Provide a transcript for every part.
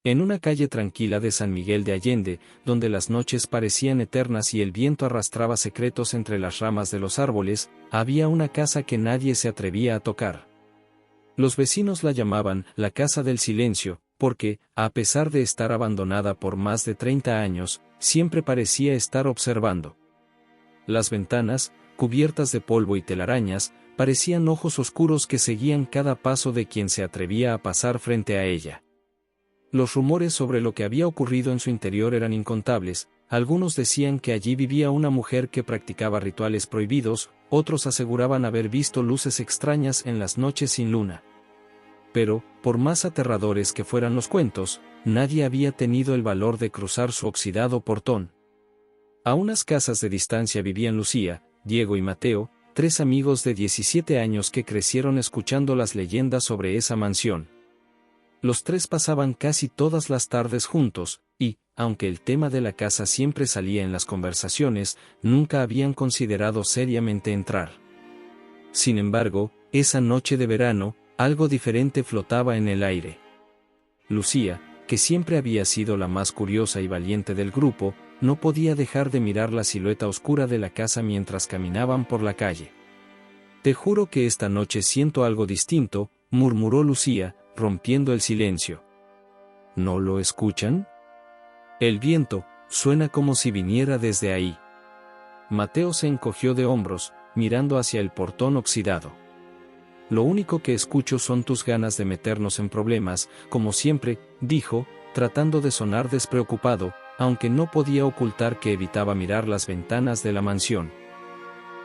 En una calle tranquila de San Miguel de Allende, donde las noches parecían eternas y el viento arrastraba secretos entre las ramas de los árboles, había una casa que nadie se atrevía a tocar. Los vecinos la llamaban la Casa del Silencio, porque, a pesar de estar abandonada por más de 30 años, siempre parecía estar observando. Las ventanas, cubiertas de polvo y telarañas, parecían ojos oscuros que seguían cada paso de quien se atrevía a pasar frente a ella. Los rumores sobre lo que había ocurrido en su interior eran incontables. Algunos decían que allí vivía una mujer que practicaba rituales prohibidos, otros aseguraban haber visto luces extrañas en las noches sin luna. Pero, por más aterradores que fueran los cuentos, nadie había tenido el valor de cruzar su oxidado portón. A unas casas de distancia vivían Lucía, Diego y Mateo, 3 amigos de 17 años que crecieron escuchando las leyendas sobre esa mansión. Los 3 pasaban casi todas las tardes juntos, y, aunque el tema de la casa siempre salía en las conversaciones, nunca habían considerado seriamente entrar. Sin embargo, esa noche de verano, algo diferente flotaba en el aire. Lucía, que siempre había sido la más curiosa y valiente del grupo, no podía dejar de mirar la silueta oscura de la casa mientras caminaban por la calle. «Te juro que esta noche siento algo distinto», murmuró Lucía, rompiendo el silencio. ¿No lo escuchan? El viento suena como si viniera desde ahí. Mateo se encogió de hombros, mirando hacia el portón oxidado. Lo único que escucho son tus ganas de meternos en problemas, como siempre, dijo, tratando de sonar despreocupado, aunque no podía ocultar que evitaba mirar las ventanas de la mansión.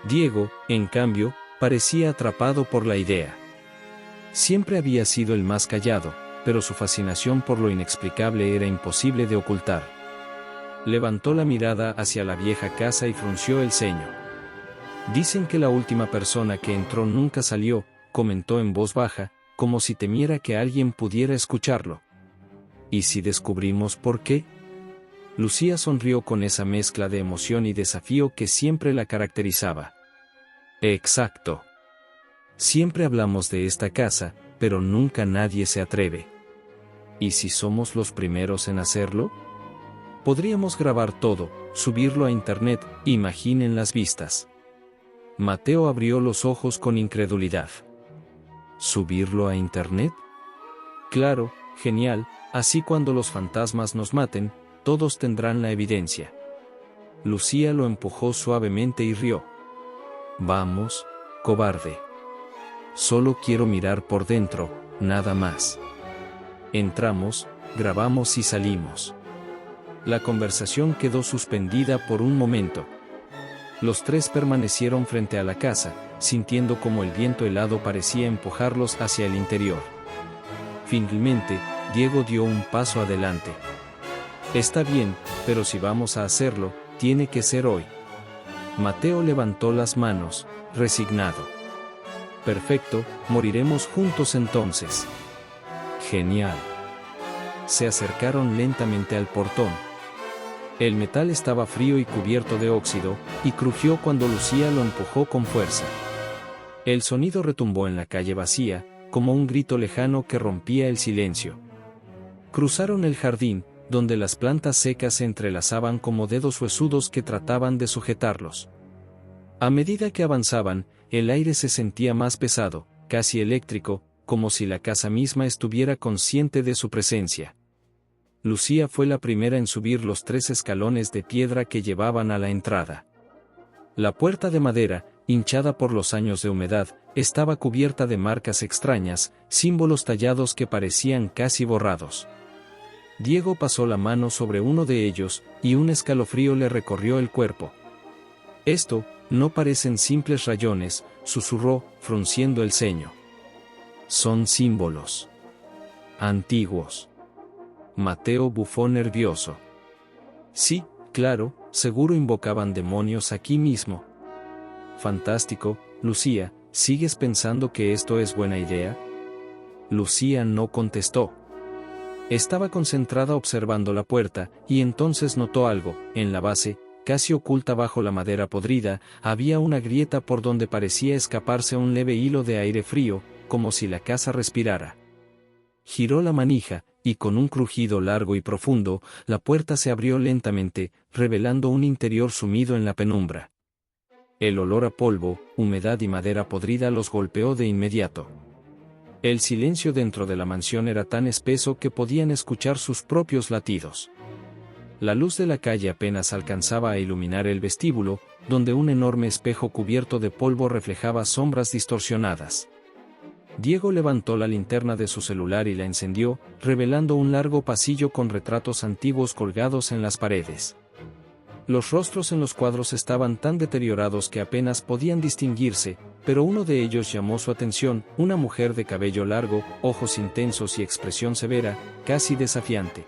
Diego, en cambio, parecía atrapado por la idea. Siempre había sido el más callado, pero su fascinación por lo inexplicable era imposible de ocultar. Levantó la mirada hacia la vieja casa y frunció el ceño. Dicen que la última persona que entró nunca salió, comentó en voz baja, como si temiera que alguien pudiera escucharlo. ¿Y si descubrimos por qué? Lucía sonrió con esa mezcla de emoción y desafío que siempre la caracterizaba. Exacto. Siempre hablamos de esta casa, pero nunca nadie se atreve. ¿Y si somos los primeros en hacerlo? Podríamos grabar todo, subirlo a internet, imaginen las vistas. Mateo abrió los ojos con incredulidad. ¿Subirlo a internet? Claro, genial, así cuando los fantasmas nos maten, todos tendrán la evidencia. Lucía lo empujó suavemente y rió. Vamos, cobarde. Solo quiero mirar por dentro, nada más. Entramos, grabamos y salimos. La conversación quedó suspendida por un momento. Los 3 permanecieron frente a la casa, sintiendo como el viento helado parecía empujarlos hacia el interior. Finalmente, Diego dio un paso adelante. Está bien, pero si vamos a hacerlo, tiene que ser hoy. Mateo levantó las manos, resignado. Perfecto, moriremos juntos entonces. Genial. Se acercaron lentamente al portón. El metal estaba frío y cubierto de óxido, y crujió cuando Lucía lo empujó con fuerza. El sonido retumbó en la calle vacía, como un grito lejano que rompía el silencio. Cruzaron el jardín, donde las plantas secas se entrelazaban como dedos huesudos que trataban de sujetarlos. A medida que avanzaban, el aire se sentía más pesado, casi eléctrico, como si la casa misma estuviera consciente de su presencia. Lucía fue la primera en subir los 3 escalones de piedra que llevaban a la entrada. La puerta de madera, hinchada por los años de humedad, estaba cubierta de marcas extrañas, símbolos tallados que parecían casi borrados. Diego pasó la mano sobre uno de ellos, y un escalofrío le recorrió el cuerpo. Esto, no parecen simples rayones, susurró, frunciendo el ceño. Son símbolos antiguos. Mateo bufó nervioso. Sí, claro, seguro invocaban demonios aquí mismo. Fantástico, Lucía, ¿sigues pensando que esto es buena idea? Lucía no contestó. Estaba concentrada observando la puerta, y entonces notó algo. En la base, casi oculta bajo la madera podrida, había una grieta por donde parecía escaparse un leve hilo de aire frío, como si la casa respirara. Giró la manija, y con un crujido largo y profundo, la puerta se abrió lentamente, revelando un interior sumido en la penumbra. El olor a polvo, humedad y madera podrida los golpeó de inmediato. El silencio dentro de la mansión era tan espeso que podían escuchar sus propios latidos. La luz de la calle apenas alcanzaba a iluminar el vestíbulo, donde un enorme espejo cubierto de polvo reflejaba sombras distorsionadas. Diego levantó la linterna de su celular y la encendió, revelando un largo pasillo con retratos antiguos colgados en las paredes. Los rostros en los cuadros estaban tan deteriorados que apenas podían distinguirse, pero uno de ellos llamó su atención, una mujer de cabello largo, ojos intensos y expresión severa, casi desafiante.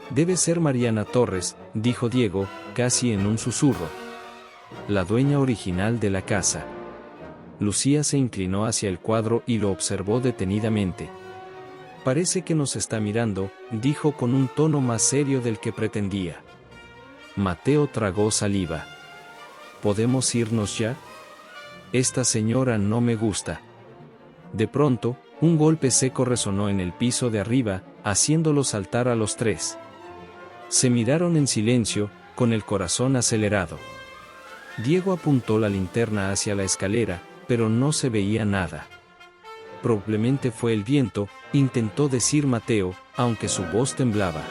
«Debe ser Mariana Torres», dijo Diego, casi en un susurro. «La dueña original de la casa». Lucía se inclinó hacia el cuadro y lo observó detenidamente. «Parece que nos está mirando», dijo con un tono más serio del que pretendía. Mateo tragó saliva. «¿Podemos irnos ya? Esta señora no me gusta». De pronto, un golpe seco resonó en el piso de arriba, haciéndolos saltar a los tres. Se miraron en silencio, con el corazón acelerado. Diego apuntó la linterna hacia la escalera, pero no se veía nada. «Probablemente fue el viento», intentó decir Mateo, aunque su voz temblaba.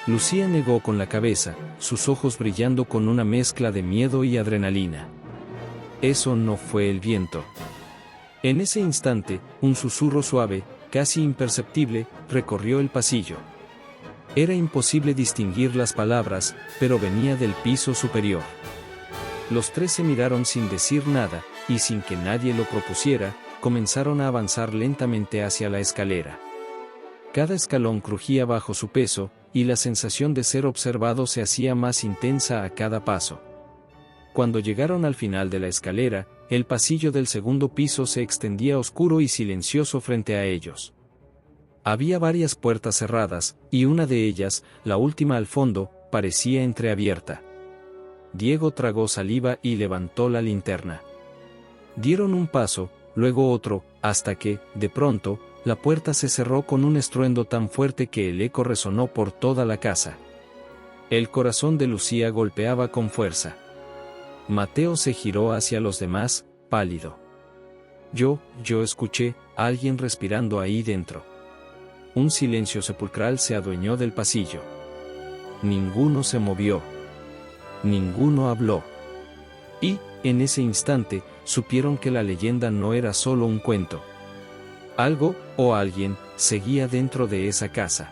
Lucía negó con la cabeza, sus ojos brillando con una mezcla de miedo y adrenalina. «Eso no fue el viento». En ese instante, un susurro suave, casi imperceptible, recorrió el pasillo. Era imposible distinguir las palabras, pero venía del piso superior. Los tres se miraron sin decir nada, y sin que nadie lo propusiera, comenzaron a avanzar lentamente hacia la escalera. Cada escalón crujía bajo su peso, y la sensación de ser observado se hacía más intensa a cada paso. Cuando llegaron al final de la escalera, el pasillo del segundo piso se extendía oscuro y silencioso frente a ellos. Había varias puertas cerradas, y una de ellas, la última al fondo, parecía entreabierta. Diego tragó saliva y levantó la linterna. Dieron un paso, luego otro, hasta que, de pronto, la puerta se cerró con un estruendo tan fuerte que el eco resonó por toda la casa. El corazón de Lucía golpeaba con fuerza. Mateo se giró hacia los demás, pálido. Yo escuché a alguien respirando ahí dentro». Un silencio sepulcral se adueñó del pasillo. Ninguno se movió. Ninguno habló. Y, en ese instante, supieron que la leyenda no era solo un cuento. Algo, o alguien, seguía dentro de esa casa.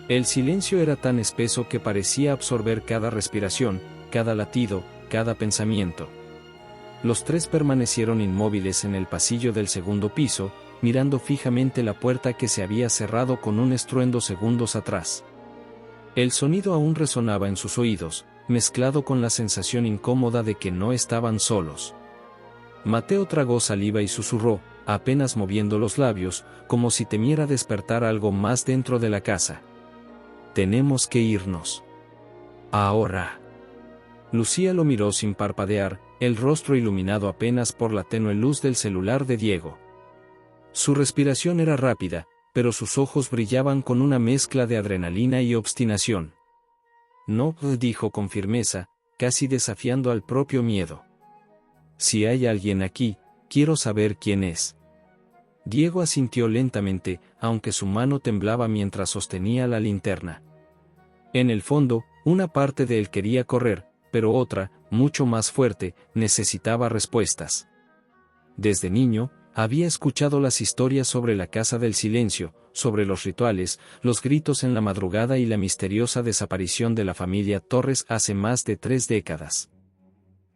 El silencio era tan espeso que parecía absorber cada respiración, cada latido, cada pensamiento. Los tres permanecieron inmóviles en el pasillo del segundo piso, mirando fijamente la puerta que se había cerrado con un estruendo segundos atrás. El sonido aún resonaba en sus oídos, mezclado con la sensación incómoda de que no estaban solos. Mateo tragó saliva y susurró, apenas moviendo los labios, como si temiera despertar algo más dentro de la casa. «Tenemos que irnos. Ahora». Lucía lo miró sin parpadear, el rostro iluminado apenas por la tenue luz del celular de Diego. Su respiración era rápida, pero sus ojos brillaban con una mezcla de adrenalina y obstinación. «No», dijo con firmeza, casi desafiando al propio miedo. «Si hay alguien aquí, quiero saber quién es». Diego asintió lentamente, aunque su mano temblaba mientras sostenía la linterna. En el fondo, una parte de él quería correr, pero otra, mucho más fuerte, necesitaba respuestas. Desde niño, había escuchado las historias sobre la Casa del Silencio, sobre los rituales, los gritos en la madrugada y la misteriosa desaparición de la familia Torres hace más de 3 décadas.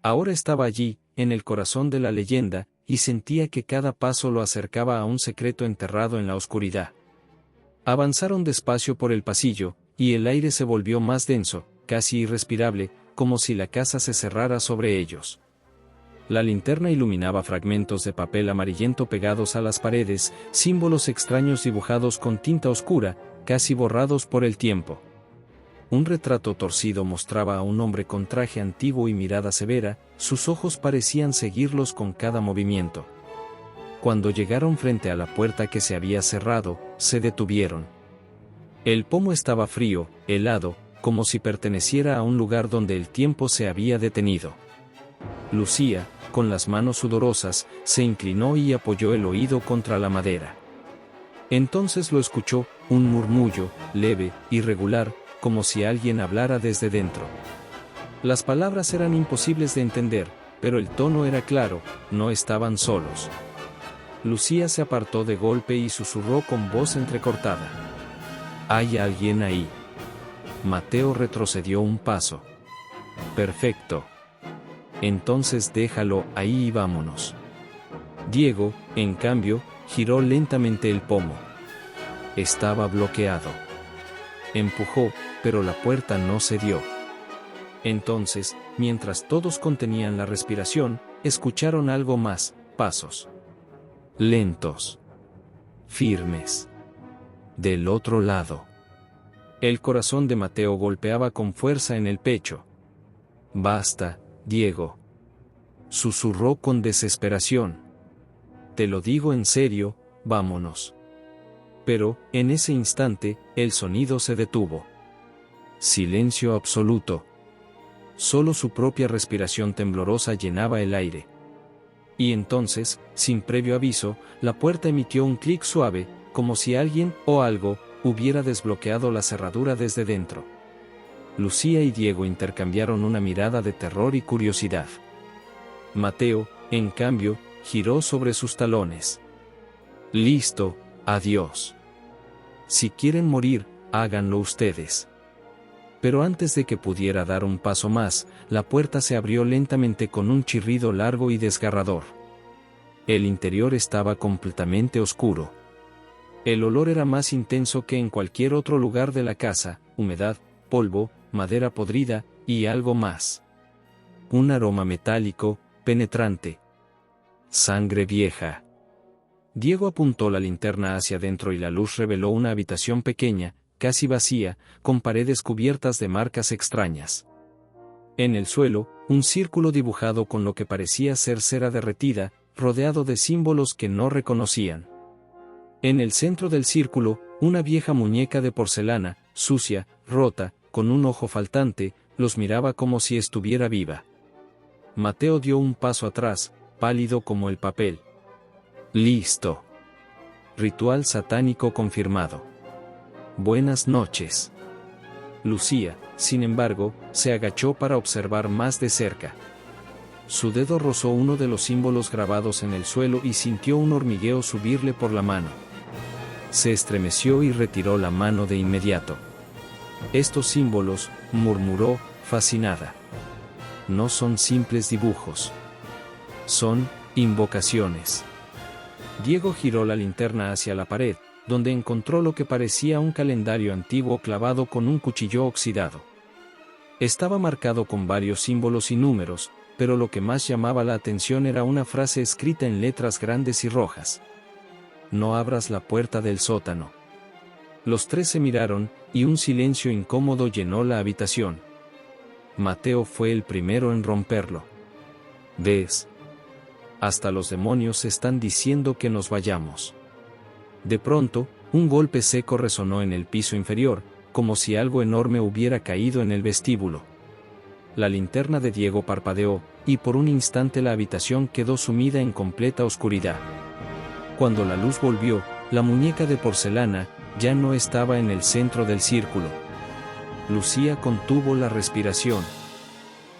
Ahora estaba allí, en el corazón de la leyenda, y sentía que cada paso lo acercaba a un secreto enterrado en la oscuridad. Avanzaron despacio por el pasillo, y el aire se volvió más denso, casi irrespirable, como si la casa se cerrara sobre ellos. La linterna iluminaba fragmentos de papel amarillento pegados a las paredes, símbolos extraños dibujados con tinta oscura, casi borrados por el tiempo. Un retrato torcido mostraba a un hombre con traje antiguo y mirada severa, sus ojos parecían seguirlos con cada movimiento. Cuando llegaron frente a la puerta que se había cerrado, se detuvieron. El pomo estaba frío, helado, como si perteneciera a un lugar donde el tiempo se había detenido. Lucía, con las manos sudorosas, se inclinó y apoyó el oído contra la madera. Entonces lo escuchó, un murmullo, leve, irregular, como si alguien hablara desde dentro. Las palabras eran imposibles de entender, pero el tono era claro, no estaban solos. Lucía se apartó de golpe y susurró con voz entrecortada: «¿Hay alguien ahí?». Mateo retrocedió un paso. «Perfecto. Entonces déjalo ahí y vámonos». Diego, en cambio, giró lentamente el pomo. Estaba bloqueado. Empujó, pero la puerta no cedió. Entonces, mientras todos contenían la respiración, escucharon algo más: pasos. Lentos. Firmes. Del otro lado. El corazón de Mateo golpeaba con fuerza en el pecho. «Basta, Diego», susurró con desesperación. «Te lo digo en serio, vámonos». Pero, en ese instante, el sonido se detuvo. Silencio absoluto. Solo su propia respiración temblorosa llenaba el aire. Y entonces, sin previo aviso, la puerta emitió un clic suave, como si alguien, o algo, hubiera desbloqueado la cerradura desde dentro. Lucía y Diego intercambiaron una mirada de terror y curiosidad. Mateo, en cambio, giró sobre sus talones. «Listo, adiós. Si quieren morir, háganlo ustedes». Pero antes de que pudiera dar un paso más, la puerta se abrió lentamente con un chirrido largo y desgarrador. El interior estaba completamente oscuro. El olor era más intenso que en cualquier otro lugar de la casa: humedad, polvo, madera podrida, y algo más. Un aroma metálico, penetrante. Sangre vieja. Diego apuntó la linterna hacia adentro y la luz reveló una habitación pequeña, casi vacía, con paredes cubiertas de marcas extrañas. En el suelo, un círculo dibujado con lo que parecía ser cera derretida, rodeado de símbolos que no reconocían. En el centro del círculo, una vieja muñeca de porcelana, sucia, rota, con un ojo faltante, los miraba como si estuviera viva. Mateo dio un paso atrás, pálido como el papel. «Listo. Ritual satánico confirmado. Buenas noches». Lucía, sin embargo, se agachó para observar más de cerca. Su dedo rozó uno de los símbolos grabados en el suelo y sintió un hormigueo subirle por la mano. Se estremeció y retiró la mano de inmediato. «Estos símbolos», murmuró, fascinada. «No son simples dibujos. Son invocaciones». Diego giró la linterna hacia la pared, donde encontró lo que parecía un calendario antiguo clavado con un cuchillo oxidado. Estaba marcado con varios símbolos y números, pero lo que más llamaba la atención era una frase escrita en letras grandes y rojas: «No abras la puerta del sótano». Los tres se miraron, y un silencio incómodo llenó la habitación. Mateo fue el primero en romperlo. «¿Ves? Hasta los demonios están diciendo que nos vayamos». De pronto, un golpe seco resonó en el piso inferior, como si algo enorme hubiera caído en el vestíbulo. La linterna de Diego parpadeó, y por un instante la habitación quedó sumida en completa oscuridad. Cuando la luz volvió, la muñeca de porcelana ya no estaba en el centro del círculo. Lucía contuvo la respiración.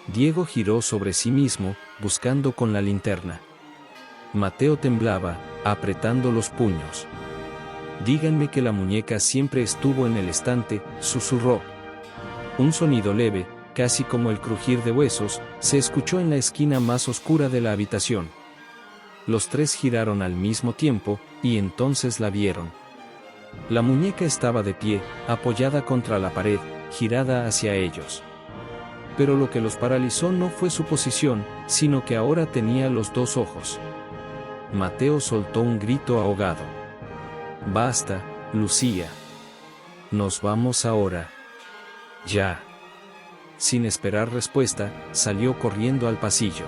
Diego giró sobre sí mismo, buscando con la linterna. Mateo temblaba, apretando los puños. «Díganme que la muñeca siempre estuvo en el estante», susurró. Un sonido leve, casi como el crujir de huesos, se escuchó en la esquina más oscura de la habitación. Los tres giraron al mismo tiempo, y entonces la vieron. La muñeca estaba de pie, apoyada contra la pared, girada hacia ellos. Pero lo que los paralizó no fue su posición, sino que ahora tenía los dos ojos. Mateo soltó un grito ahogado. «Basta, Lucía. Nos vamos ahora. Ya». Sin esperar respuesta, salió corriendo al pasillo.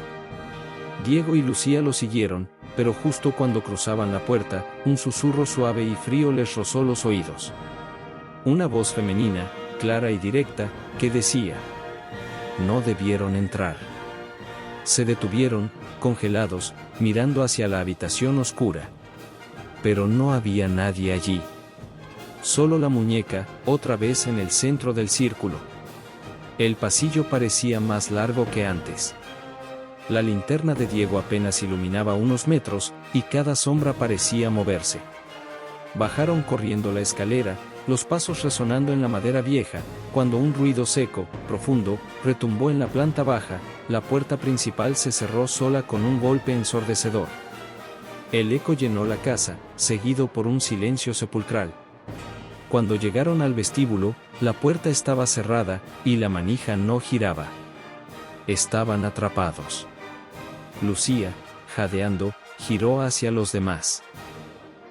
Diego y Lucía lo siguieron, pero justo cuando cruzaban la puerta, un susurro suave y frío les rozó los oídos. Una voz femenina, clara y directa, que decía: no debieron entrar. Se detuvieron, congelados, mirando hacia la habitación oscura. Pero no había nadie allí. Solo la muñeca, otra vez en el centro del círculo. El pasillo parecía más largo que antes. La linterna de Diego apenas iluminaba unos metros, y cada sombra parecía moverse. Bajaron corriendo la escalera, los pasos resonando en la madera vieja, cuando un ruido seco, profundo, retumbó en la planta baja. La puerta principal se cerró sola con un golpe ensordecedor. El eco llenó la casa, seguido por un silencio sepulcral. Cuando llegaron al vestíbulo, la puerta estaba cerrada, y la manija no giraba. Estaban atrapados. Lucía, jadeando, giró hacia los demás.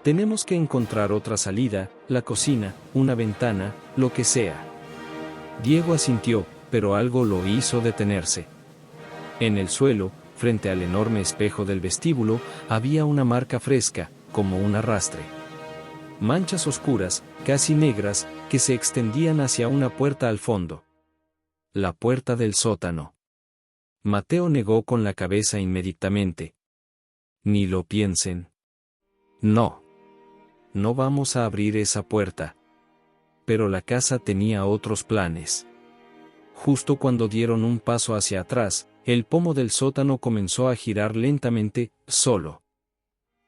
Tenemos que encontrar otra salida, la cocina, una ventana, lo que sea. Diego asintió, pero algo lo hizo detenerse. En el suelo, frente al enorme espejo del vestíbulo, había una marca fresca, como un arrastre. Manchas oscuras, casi negras, que se extendían hacia una puerta al fondo. La puerta del sótano. Mateo negó con la cabeza inmediatamente. Ni lo piensen. No. No vamos a abrir esa puerta. Pero la casa tenía otros planes. Justo cuando dieron un paso hacia atrás, el pomo del sótano comenzó a girar lentamente, solo.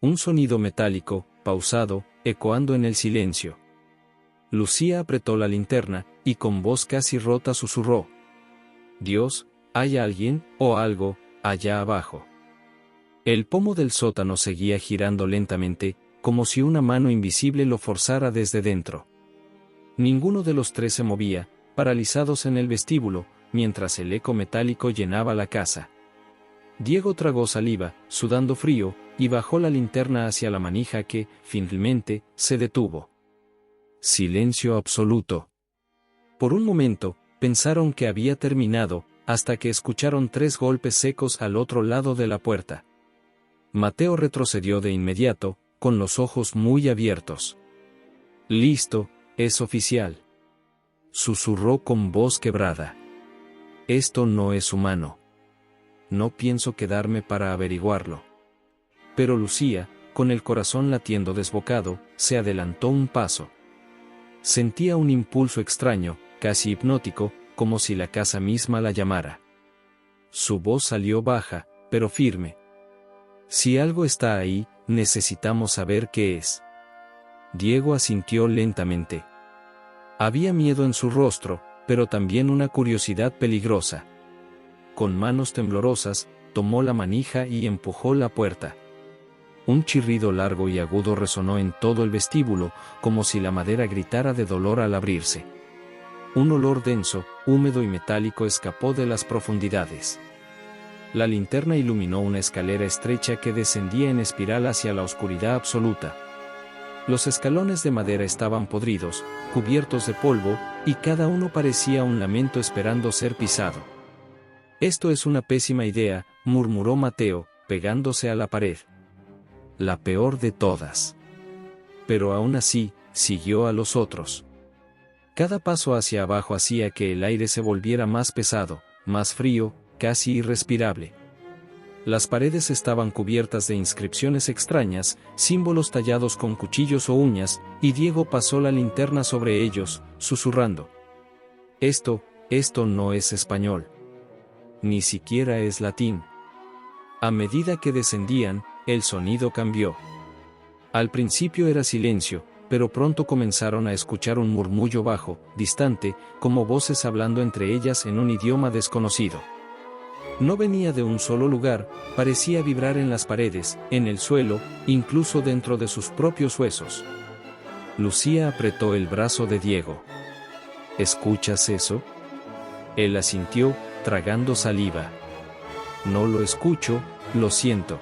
Un sonido metálico, pausado, ecoando en el silencio. Lucía apretó la linterna, y con voz casi rota susurró: Dios, ¿hay alguien, o algo, allá abajo? El pomo del sótano seguía girando lentamente, como si una mano invisible lo forzara desde dentro. Ninguno de los tres se movía, paralizados en el vestíbulo, mientras el eco metálico llenaba la casa. Diego tragó saliva, sudando frío, y bajó la linterna hacia la manija que, finalmente, se detuvo. Silencio absoluto. Por un momento, pensaron que había terminado, hasta que escucharon 3 golpes secos al otro lado de la puerta. Mateo retrocedió de inmediato, con los ojos muy abiertos. Listo, es oficial. Susurró con voz quebrada. Esto no es humano. No pienso quedarme para averiguarlo. Pero Lucía, con el corazón latiendo desbocado, se adelantó un paso. Sentía un impulso extraño, casi hipnótico, como si la casa misma la llamara. Su voz salió baja, pero firme. Si algo está ahí, necesitamos saber qué es. Diego asintió lentamente. Había miedo en su rostro, pero también una curiosidad peligrosa. Con manos temblorosas, tomó la manija y empujó la puerta. Un chirrido largo y agudo resonó en todo el vestíbulo, como si la madera gritara de dolor al abrirse. Un olor denso, húmedo y metálico escapó de las profundidades. La linterna iluminó una escalera estrecha que descendía en espiral hacia la oscuridad absoluta. Los escalones de madera estaban podridos, cubiertos de polvo, y cada uno parecía un lamento esperando ser pisado. Esto es una pésima idea, murmuró Mateo, pegándose a la pared. La peor de todas. Pero aún así, siguió a los otros. Cada paso hacia abajo hacía que el aire se volviera más pesado, más frío, casi irrespirable. Las paredes estaban cubiertas de inscripciones extrañas, símbolos tallados con cuchillos o uñas, y Diego pasó la linterna sobre ellos, susurrando. Esto no es español. Ni siquiera es latín. A medida que descendían, el sonido cambió. Al principio era silencio, pero pronto comenzaron a escuchar un murmullo bajo, distante, como voces hablando entre ellas en un idioma desconocido. No venía de un solo lugar, parecía vibrar en las paredes, en el suelo, incluso dentro de sus propios huesos. Lucía apretó el brazo de Diego. ¿Escuchas eso? Él asintió, tragando saliva. No lo escucho, lo siento.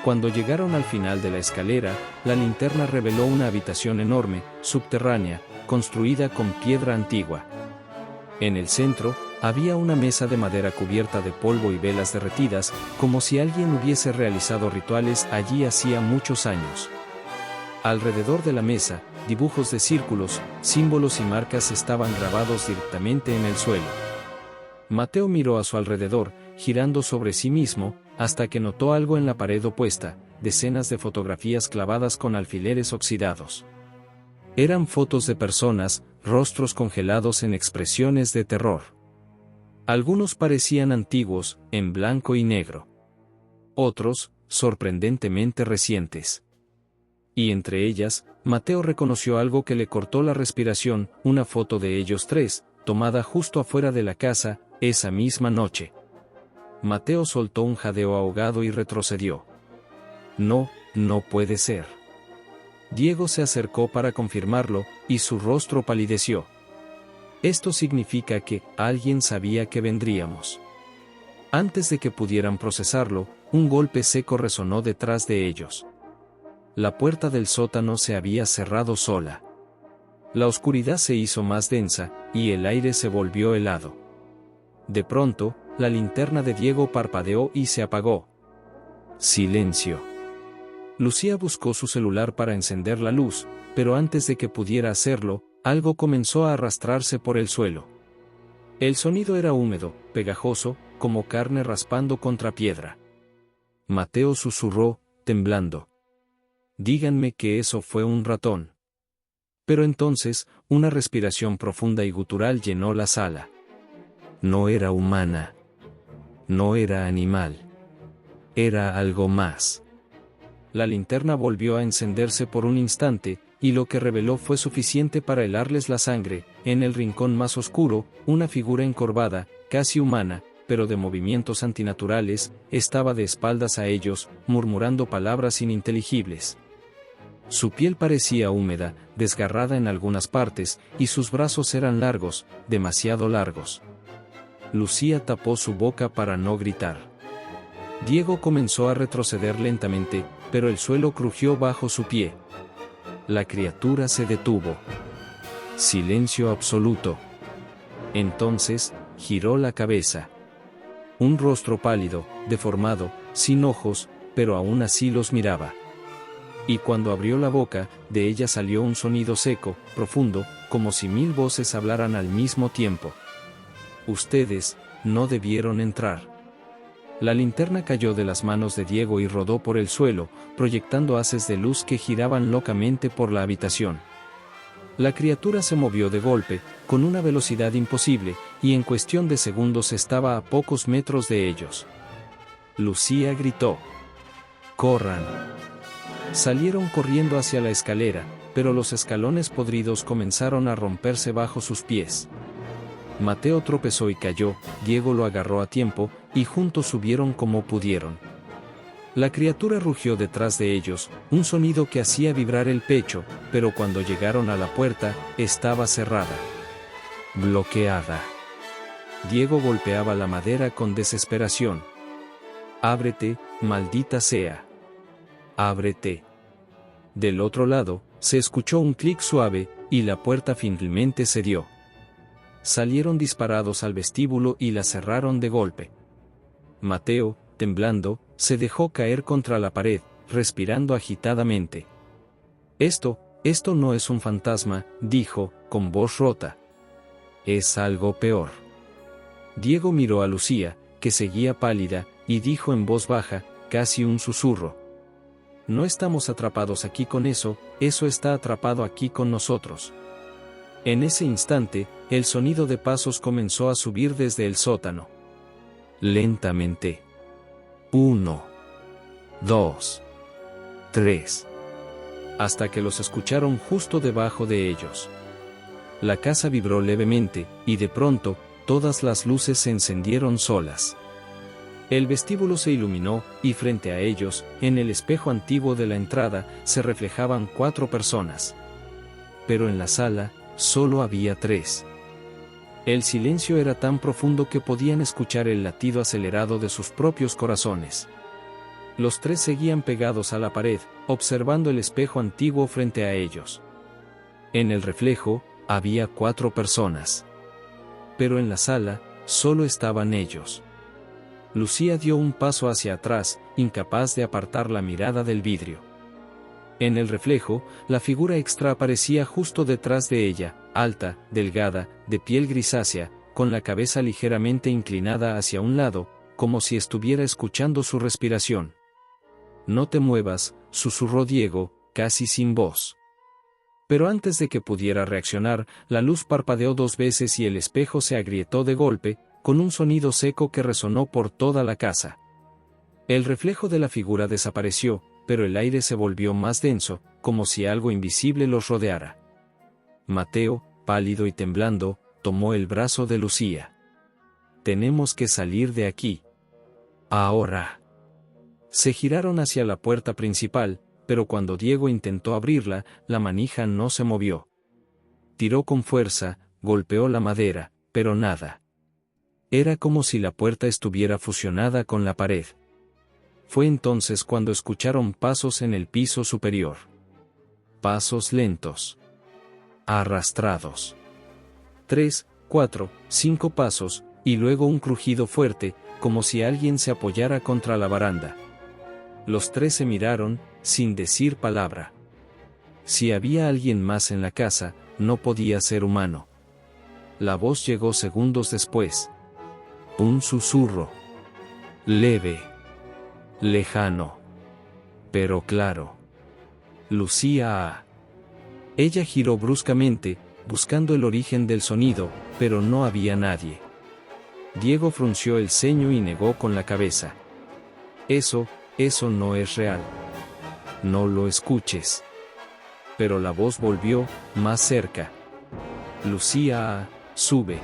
Cuando llegaron al final de la escalera, la linterna reveló una habitación enorme, subterránea, construida con piedra antigua. En el centro, había una mesa de madera cubierta de polvo y velas derretidas, como si alguien hubiese realizado rituales allí hacía muchos años. Alrededor de la mesa, dibujos de círculos, símbolos y marcas estaban grabados directamente en el suelo. Mateo miró a su alrededor, girando sobre sí mismo, hasta que notó algo en la pared opuesta, decenas de fotografías clavadas con alfileres oxidados. Eran fotos de personas, rostros congelados en expresiones de terror. Algunos parecían antiguos, en blanco y negro. Otros, sorprendentemente recientes. Y entre ellas, Mateo reconoció algo que le cortó la respiración, una foto de ellos tres, tomada justo afuera de la casa, esa misma noche. Mateo soltó un jadeo ahogado y retrocedió. No, no puede ser. Diego se acercó para confirmarlo, y su rostro palideció. Esto significa que alguien sabía que vendríamos. Antes de que pudieran procesarlo, un golpe seco resonó detrás de ellos. La puerta del sótano se había cerrado sola. La oscuridad se hizo más densa, y el aire se volvió helado. De pronto, la linterna de Diego parpadeó y se apagó. Silencio. Lucía buscó su celular para encender la luz, pero antes de que pudiera hacerlo, algo comenzó a arrastrarse por el suelo. El sonido era húmedo, pegajoso, como carne raspando contra piedra. Mateo susurró, temblando. Díganme que eso fue un ratón. Pero entonces, una respiración profunda y gutural llenó la sala. No era humana. No era animal. Era algo más. La linterna volvió a encenderse por un instante, y lo que reveló fue suficiente para helarles la sangre. En el rincón más oscuro, una figura encorvada, casi humana, pero de movimientos antinaturales, estaba de espaldas a ellos, murmurando palabras ininteligibles. Su piel parecía húmeda, desgarrada en algunas partes, y sus brazos eran largos, demasiado largos. Lucía tapó su boca para no gritar. Diego comenzó a retroceder lentamente, pero el suelo crujió bajo su pie. La criatura se detuvo. Silencio absoluto. Entonces, giró la cabeza. Un rostro pálido, deformado, sin ojos, pero aún así los miraba. Y cuando abrió la boca, de ella salió un sonido seco, profundo, como si 1000 voces hablaran al mismo tiempo. Ustedes no debieron entrar. La linterna cayó de las manos de Diego y rodó por el suelo, proyectando haces de luz que giraban locamente por la habitación. La criatura se movió de golpe, con una velocidad imposible, y en cuestión de segundos estaba a pocos metros de ellos. Lucía gritó. ¡Corran! Salieron corriendo hacia la escalera, pero los escalones podridos comenzaron a romperse bajo sus pies. Mateo tropezó y cayó, Diego lo agarró a tiempo, y juntos subieron como pudieron. La criatura rugió detrás de ellos, un sonido que hacía vibrar el pecho, pero cuando llegaron a la puerta, estaba cerrada. Bloqueada. Diego golpeaba la madera con desesperación. ¡Ábrete, maldita sea! ¡Ábrete! Del otro lado, se escuchó un clic suave, y la puerta finalmente cedió. Salieron disparados al vestíbulo y la cerraron de golpe. Mateo, temblando, se dejó caer contra la pared, respirando agitadamente. Esto no es un fantasma, dijo, con voz rota. Es algo peor. Diego miró a Lucía, que seguía pálida, y dijo en voz baja, casi un susurro. No estamos atrapados aquí con eso está atrapado aquí con nosotros. En ese instante, el sonido de pasos comenzó a subir desde el sótano. Lentamente. 1, 2, 3. Hasta que los escucharon justo debajo de ellos. La casa vibró levemente, y de pronto, todas las luces se encendieron solas. El vestíbulo se iluminó, y frente a ellos, en el espejo antiguo de la entrada, se reflejaban 4 personas. Pero en la sala, solo había 3. El silencio era tan profundo que podían escuchar el latido acelerado de sus propios corazones. Los 3 seguían pegados a la pared, observando el espejo antiguo frente a ellos. En el reflejo, había 4 personas. Pero en la sala, solo estaban ellos. Lucía dio un paso hacia atrás, incapaz de apartar la mirada del vidrio. En el reflejo, la figura extra aparecía justo detrás de ella, alta, delgada, de piel grisácea, con la cabeza ligeramente inclinada hacia un lado, como si estuviera escuchando su respiración. «No te muevas», susurró Diego, casi sin voz. Pero antes de que pudiera reaccionar, la luz parpadeó 2 veces y el espejo se agrietó de golpe, con un sonido seco que resonó por toda la casa. El reflejo de la figura desapareció, pero el aire se volvió más denso, como si algo invisible los rodeara. Mateo, pálido y temblando, tomó el brazo de Lucía. «Tenemos que salir de aquí. Ahora». Se giraron hacia la puerta principal, pero cuando Diego intentó abrirla, la manija no se movió. Tiró con fuerza, golpeó la madera, pero nada. Era como si la puerta estuviera fusionada con la pared. Fue entonces cuando escucharon pasos en el piso superior. Pasos lentos. Arrastrados. 3, 4, 5 pasos, y luego un crujido fuerte, como si alguien se apoyara contra la baranda. Los 3 se miraron, sin decir palabra. Si había alguien más en la casa, no podía ser humano. La voz llegó segundos después. Un susurro. Leve. Lejano. Pero claro. Lucía. Ella giró bruscamente, buscando el origen del sonido, pero no había nadie. Diego frunció el ceño y negó con la cabeza. Eso no es real. No lo escuches. Pero la voz volvió, más cerca. Lucía, sube.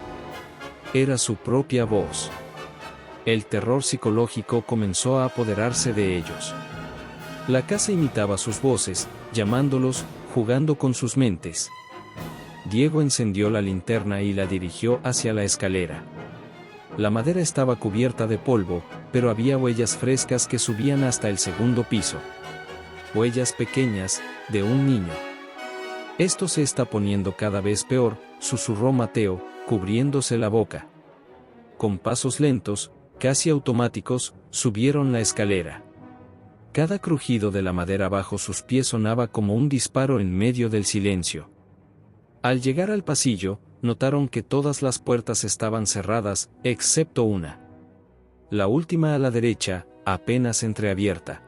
Era su propia voz. El terror psicológico comenzó a apoderarse de ellos. La casa imitaba sus voces, llamándolos, jugando con sus mentes. Diego encendió la linterna y la dirigió hacia la escalera. La madera estaba cubierta de polvo, pero había huellas frescas que subían hasta el segundo piso. Huellas pequeñas, de un niño. «Esto se está poniendo cada vez peor», susurró Mateo, cubriéndose la boca. Con pasos lentos, casi automáticos, subieron la escalera. Cada crujido de la madera bajo sus pies sonaba como un disparo en medio del silencio. Al llegar al pasillo, notaron que todas las puertas estaban cerradas, excepto una. La última a la derecha, apenas entreabierta.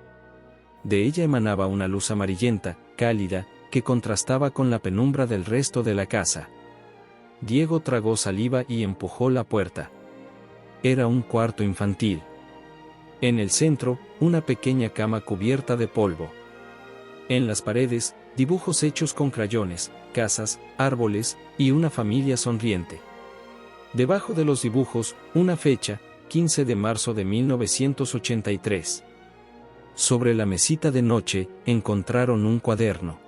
De ella emanaba una luz amarillenta, cálida, que contrastaba con la penumbra del resto de la casa. Diego tragó saliva y empujó la puerta. Era un cuarto infantil. En el centro, una pequeña cama cubierta de polvo. En las paredes, dibujos hechos con crayones, casas, árboles, y una familia sonriente. Debajo de los dibujos, una fecha, 15 de marzo de 1983. Sobre la mesita de noche, encontraron un cuaderno.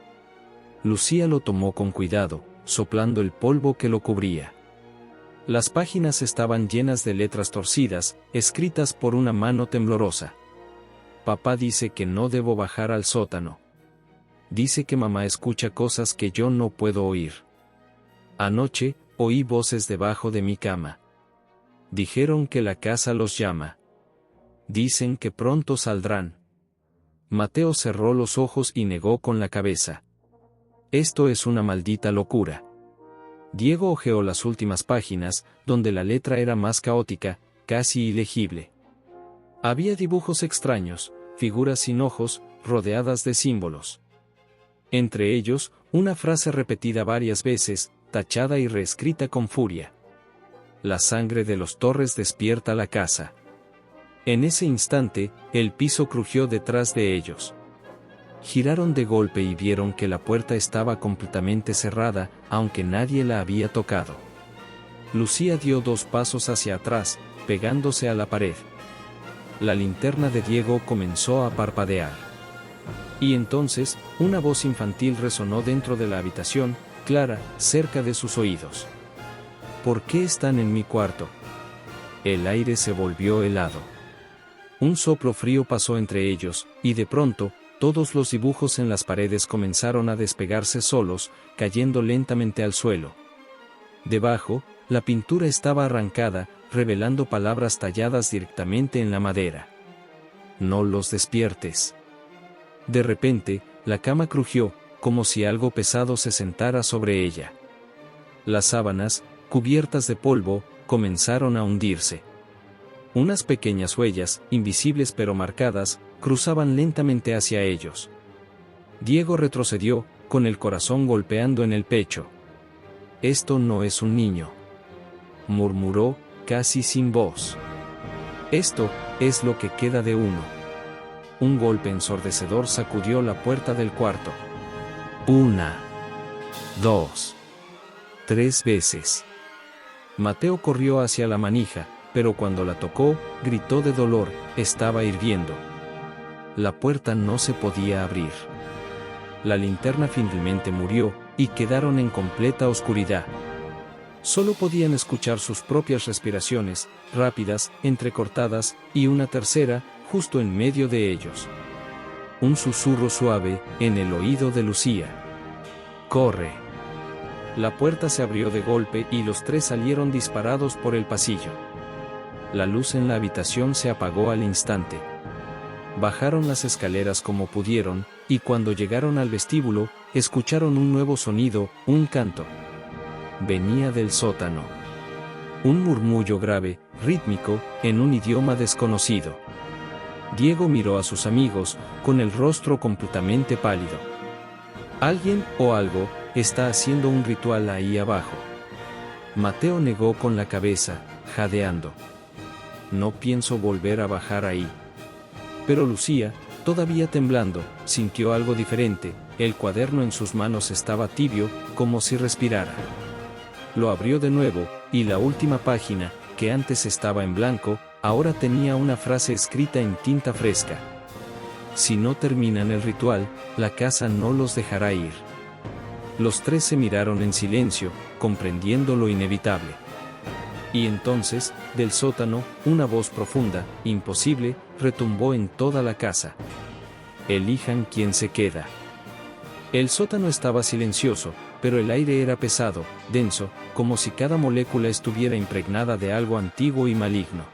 Lucía lo tomó con cuidado, soplando el polvo que lo cubría. Las páginas estaban llenas de letras torcidas, escritas por una mano temblorosa. Papá dice que no debo bajar al sótano. Dice que mamá escucha cosas que yo no puedo oír. Anoche, oí voces debajo de mi cama. Dijeron que la casa los llama. Dicen que pronto saldrán. Mateo cerró los ojos y negó con la cabeza. Esto es una maldita locura. Diego hojeó las últimas páginas, donde la letra era más caótica, casi ilegible. Había dibujos extraños, figuras sin ojos, rodeadas de símbolos. Entre ellos, una frase repetida varias veces, tachada y reescrita con furia. La sangre de los Torres despierta la casa. En ese instante, el piso crujió detrás de ellos. Giraron de golpe y vieron que la puerta estaba completamente cerrada, aunque nadie la había tocado. Lucía dio 2 pasos hacia atrás, pegándose a la pared. La linterna de Diego comenzó a parpadear. Y entonces, una voz infantil resonó dentro de la habitación, clara, cerca de sus oídos. ¿Por qué están en mi cuarto? El aire se volvió helado. Un soplo frío pasó entre ellos, y de pronto, todos los dibujos en las paredes comenzaron a despegarse solos, cayendo lentamente al suelo. Debajo, la pintura estaba arrancada, revelando palabras talladas directamente en la madera. No los despiertes. De repente, La cama crujió, como si algo pesado se sentara sobre ella. Las sábanas, cubiertas de polvo, comenzaron a hundirse. Unas pequeñas huellas, invisibles pero marcadas, cruzaban lentamente hacia ellos. Diego retrocedió, con el corazón golpeando en el pecho. «Esto no es un niño», murmuró, casi sin voz. «Esto es lo que queda de uno». Un golpe ensordecedor sacudió la puerta del cuarto. 1, 2, 3 veces. Mateo corrió hacia la manija, pero cuando la tocó, gritó de dolor, estaba hirviendo. La puerta no se podía abrir. La linterna finalmente murió, y quedaron en completa oscuridad. Solo podían escuchar sus propias respiraciones, rápidas, entrecortadas, y una tercera, justo en medio de ellos. Un susurro suave, en el oído de Lucía. «¡Corre!». La puerta se abrió de golpe y los tres salieron disparados por el pasillo. La luz en la habitación se apagó al instante. Bajaron las escaleras como pudieron, y cuando llegaron al vestíbulo, escucharon un nuevo sonido, un canto. Venía del sótano. Un murmullo grave, rítmico, en un idioma desconocido. Diego miró a sus amigos, con el rostro completamente pálido. «Alguien, o algo, está haciendo un ritual ahí abajo». Mateo negó con la cabeza, jadeando. «No pienso volver a bajar ahí». Pero Lucía, todavía temblando, sintió algo diferente. El cuaderno en sus manos estaba tibio, como si respirara. Lo abrió de nuevo, y la última página, que antes estaba en blanco, ahora tenía una frase escrita en tinta fresca. «Si no terminan el ritual, la casa no los dejará ir». Los tres se miraron en silencio, comprendiendo lo inevitable. Y entonces, del sótano, una voz profunda, imposible, retumbó en toda la casa. «Elijan quién se queda». El sótano estaba silencioso, pero el aire era pesado, denso, como si cada molécula estuviera impregnada de algo antiguo y maligno.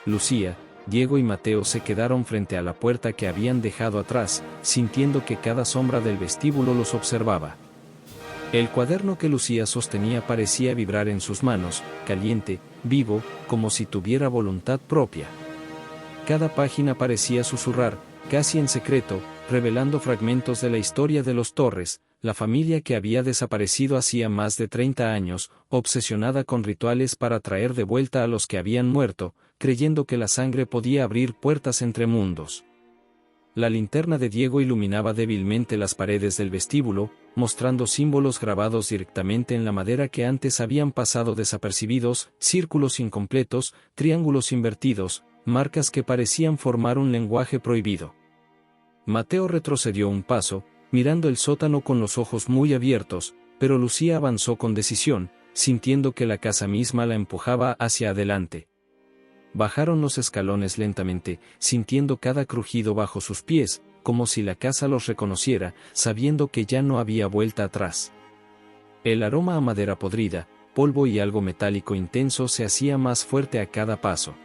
Lucía, Diego y Mateo se quedaron frente a la puerta que habían dejado atrás, sintiendo que cada sombra del vestíbulo los observaba. El cuaderno que Lucía sostenía parecía vibrar en sus manos, caliente, vivo, como si tuviera voluntad propia. Cada página parecía susurrar, casi en secreto, revelando fragmentos de la historia de los Torres, la familia que había desaparecido hacía más de 30 años, obsesionada con rituales para traer de vuelta a los que habían muerto, creyendo que la sangre podía abrir puertas entre mundos. La linterna de Diego iluminaba débilmente las paredes del vestíbulo, mostrando símbolos grabados directamente en la madera que antes habían pasado desapercibidos, círculos incompletos, triángulos invertidos, marcas que parecían formar un lenguaje prohibido. Mateo retrocedió un paso, mirando el sótano con los ojos muy abiertos, pero Lucía avanzó con decisión, sintiendo que la casa misma la empujaba hacia adelante. Bajaron los escalones lentamente, sintiendo cada crujido bajo sus pies, como si la casa los reconociera, sabiendo que ya no había vuelta atrás. El aroma a madera podrida, polvo y algo metálico intenso se hacía más fuerte a cada paso.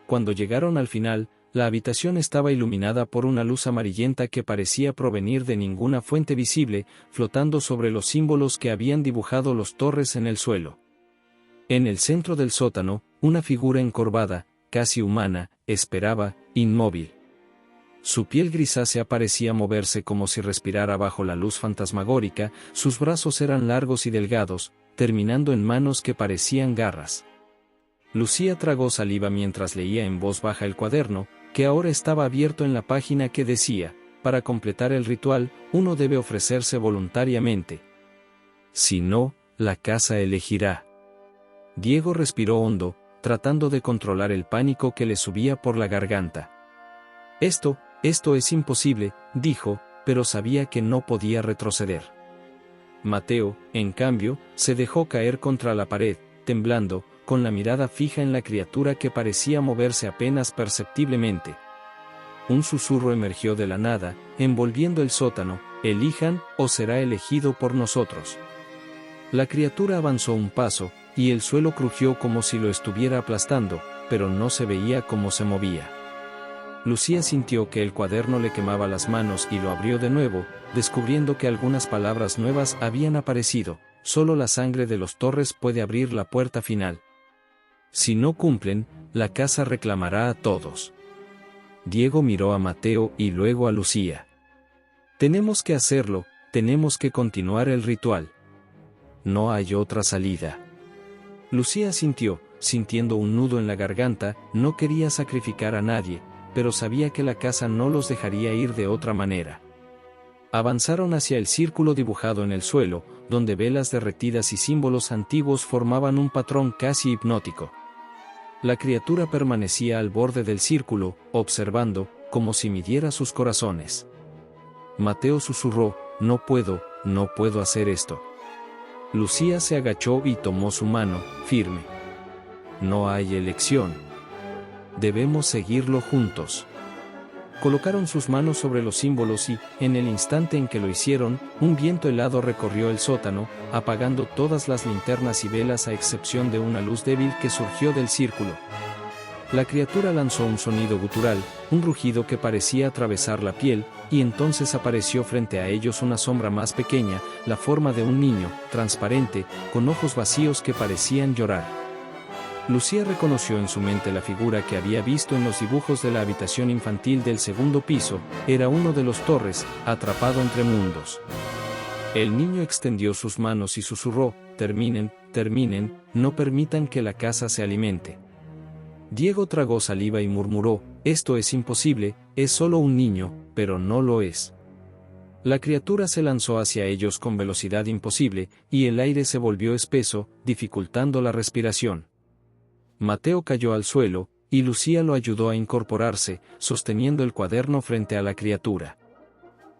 Cuando llegaron al final, la habitación estaba iluminada por una luz amarillenta que parecía provenir de ninguna fuente visible, flotando sobre los símbolos que habían dibujado los Torres en el suelo. En el centro del sótano, una figura encorvada, casi humana, esperaba, inmóvil. Su piel grisácea parecía moverse como si respirara bajo la luz fantasmagórica, sus brazos eran largos y delgados, terminando en manos que parecían garras. Lucía tragó saliva mientras leía en voz baja el cuaderno, que ahora estaba abierto en la página que decía: «Para completar el ritual, uno debe ofrecerse voluntariamente. Si no, la casa elegirá». Diego respiró hondo, tratando de controlar el pánico que le subía por la garganta. Esto es imposible», dijo, pero sabía que no podía retroceder. Mateo, en cambio, se dejó caer contra la pared, temblando, con la mirada fija en la criatura que parecía moverse apenas perceptiblemente. Un susurro emergió de la nada, envolviendo el sótano: «Elijan, o será elegido por nosotros». La criatura avanzó un paso, y el suelo crujió como si lo estuviera aplastando, pero no se veía cómo se movía. Lucía sintió que el cuaderno le quemaba las manos y lo abrió de nuevo, descubriendo que algunas palabras nuevas habían aparecido. Solo la sangre de los Torres puede abrir la puerta final. Si no cumplen, la casa reclamará a todos. Diego miró a Mateo y luego a Lucía. Tenemos que hacerlo, tenemos que continuar el ritual. No hay otra salida. Lucía sintiendo un nudo en la garganta, no quería sacrificar a nadie, pero sabía que la casa no los dejaría ir de otra manera. Avanzaron hacia el círculo dibujado en el suelo, donde velas derretidas y símbolos antiguos formaban un patrón casi hipnótico. La criatura permanecía al borde del círculo, observando, como si midiera sus corazones. Mateo susurró, no puedo hacer esto. Lucía se agachó y tomó su mano, firme. No hay elección. Debemos seguirlo juntos. Colocaron sus manos sobre los símbolos y, en el instante en que lo hicieron, un viento helado recorrió el sótano, apagando todas las linternas y velas a excepción de una luz débil que surgió del círculo. La criatura lanzó un sonido gutural, un rugido que parecía atravesar la piel, y entonces apareció frente a ellos una sombra más pequeña, la forma de un niño, transparente, con ojos vacíos que parecían llorar. Lucía reconoció en su mente la figura que había visto en los dibujos de la habitación infantil del segundo piso. Era uno de los Torres, atrapado entre mundos. El niño extendió sus manos y susurró, terminen, no permitan que la casa se alimente. Diego tragó saliva y murmuró, esto es imposible, es solo un niño, pero no lo es. La criatura se lanzó hacia ellos con velocidad imposible, y el aire se volvió espeso, dificultando la respiración. Mateo cayó al suelo, y Lucía lo ayudó a incorporarse, sosteniendo el cuaderno frente a la criatura.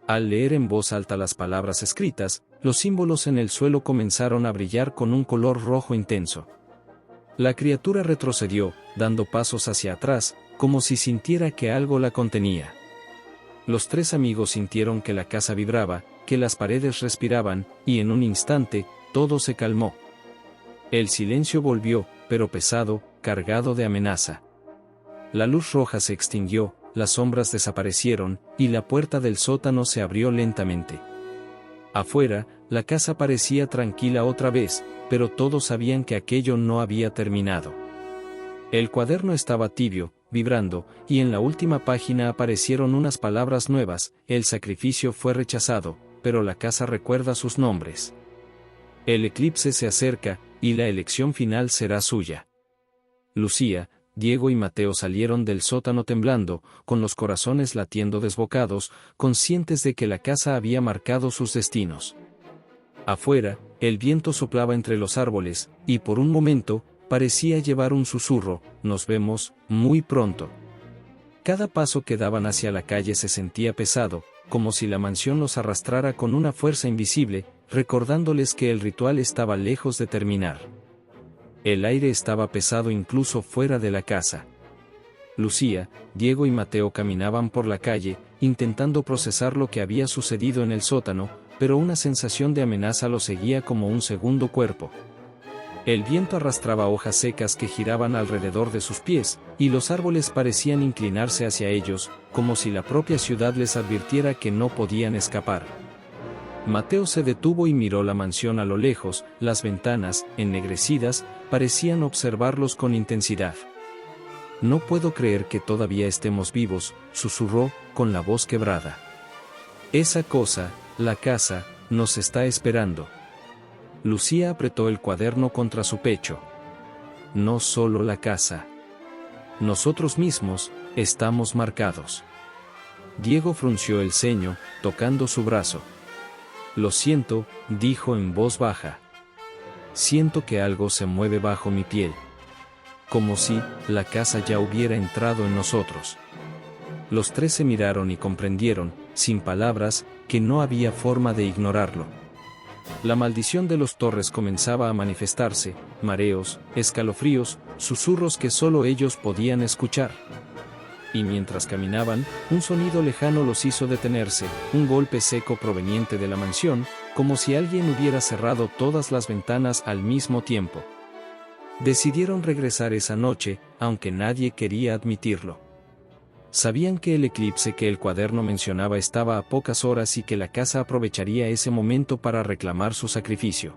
Al leer en voz alta las palabras escritas, los símbolos en el suelo comenzaron a brillar con un color rojo intenso. La criatura retrocedió, dando pasos hacia atrás, como si sintiera que algo la contenía. Los tres amigos sintieron que la casa vibraba, que las paredes respiraban, y en un instante, todo se calmó. El silencio volvió, pero pesado, cargado de amenaza. La luz roja se extinguió, las sombras desaparecieron, y la puerta del sótano se abrió lentamente. Afuera, la casa parecía tranquila otra vez, pero todos sabían que aquello no había terminado. El cuaderno estaba tibio, vibrando, y en la última página aparecieron unas palabras nuevas: el sacrificio fue rechazado, pero la casa recuerda sus nombres. El eclipse se acerca, y la elección final será suya. Lucía, Diego y Mateo salieron del sótano temblando, con los corazones latiendo desbocados, conscientes de que la casa había marcado sus destinos. Afuera, el viento soplaba entre los árboles, y por un momento, parecía llevar un susurro: nos vemos, muy pronto. Cada paso que daban hacia la calle se sentía pesado, como si la mansión los arrastrara con una fuerza invisible, recordándoles que el ritual estaba lejos de terminar. El aire estaba pesado incluso fuera de la casa. Lucía, Diego y Mateo caminaban por la calle, intentando procesar lo que había sucedido en el sótano, pero una sensación de amenaza los seguía como un segundo cuerpo. El viento arrastraba hojas secas que giraban alrededor de sus pies, y los árboles parecían inclinarse hacia ellos, como si la propia ciudad les advirtiera que no podían escapar. Mateo se detuvo y miró la mansión a lo lejos. Las ventanas, ennegrecidas, parecían observarlos con intensidad. No puedo creer que todavía estemos vivos, susurró, con la voz quebrada. Esa cosa, la casa, nos está esperando. Lucía apretó el cuaderno contra su pecho. No solo la casa. Nosotros mismos, estamos marcados. Diego frunció el ceño, tocando su brazo. Lo siento, dijo en voz baja. Siento que algo se mueve bajo mi piel. Como si la casa ya hubiera entrado en nosotros. Los tres se miraron y comprendieron, sin palabras, que no había forma de ignorarlo. La maldición de los Torres comenzaba a manifestarse: mareos, escalofríos, susurros que solo ellos podían escuchar. Y mientras caminaban, un sonido lejano los hizo detenerse, un golpe seco proveniente de la mansión, como si alguien hubiera cerrado todas las ventanas al mismo tiempo. Decidieron regresar esa noche, aunque nadie quería admitirlo. Sabían que el eclipse que el cuaderno mencionaba estaba a pocas horas y que la casa aprovecharía ese momento para reclamar su sacrificio.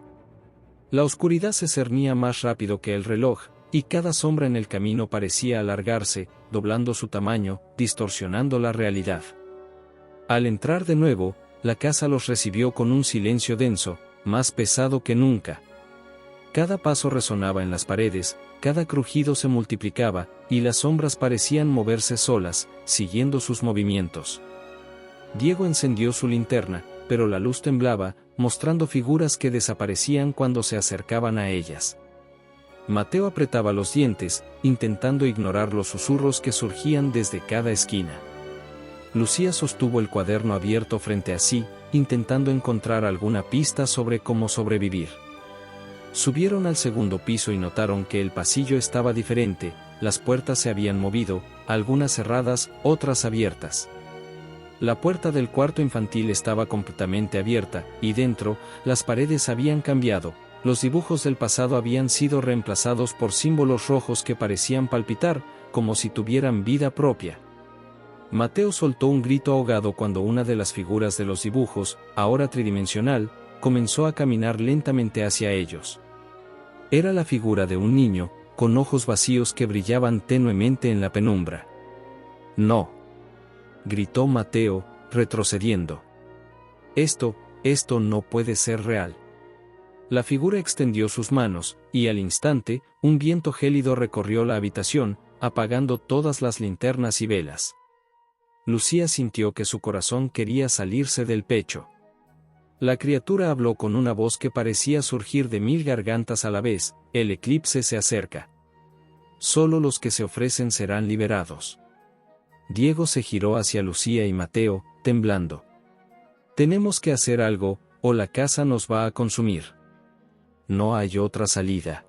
La oscuridad se cernía más rápido que el reloj, y cada sombra en el camino parecía alargarse, doblando su tamaño, distorsionando la realidad. Al entrar de nuevo, la casa los recibió con un silencio denso, más pesado que nunca. Cada paso resonaba en las paredes, cada crujido se multiplicaba, y las sombras parecían moverse solas, siguiendo sus movimientos. Diego encendió su linterna, pero la luz temblaba, mostrando figuras que desaparecían cuando se acercaban a ellas. Mateo apretaba los dientes, intentando ignorar los susurros que surgían desde cada esquina. Lucía sostuvo el cuaderno abierto frente a sí, intentando encontrar alguna pista sobre cómo sobrevivir. Subieron al segundo piso y notaron que el pasillo estaba diferente, las puertas se habían movido, algunas cerradas, otras abiertas. La puerta del cuarto infantil estaba completamente abierta, y dentro, las paredes habían cambiado, los dibujos del pasado habían sido reemplazados por símbolos rojos que parecían palpitar, como si tuvieran vida propia. Mateo soltó un grito ahogado cuando una de las figuras de los dibujos, ahora tridimensional, comenzó a caminar lentamente hacia ellos. Era la figura de un niño, con ojos vacíos que brillaban tenuemente en la penumbra. «No», gritó Mateo, retrocediendo. Esto no puede ser real». La figura extendió sus manos, y al instante, un viento gélido recorrió la habitación, apagando todas las linternas y velas. Lucía sintió que su corazón quería salirse del pecho. La criatura habló con una voz que parecía surgir de 1000 gargantas a la vez: «El eclipse se acerca. Solo los que se ofrecen serán liberados». Diego se giró hacia Lucía y Mateo, temblando. «Tenemos que hacer algo, o la casa nos va a consumir. No hay otra salida».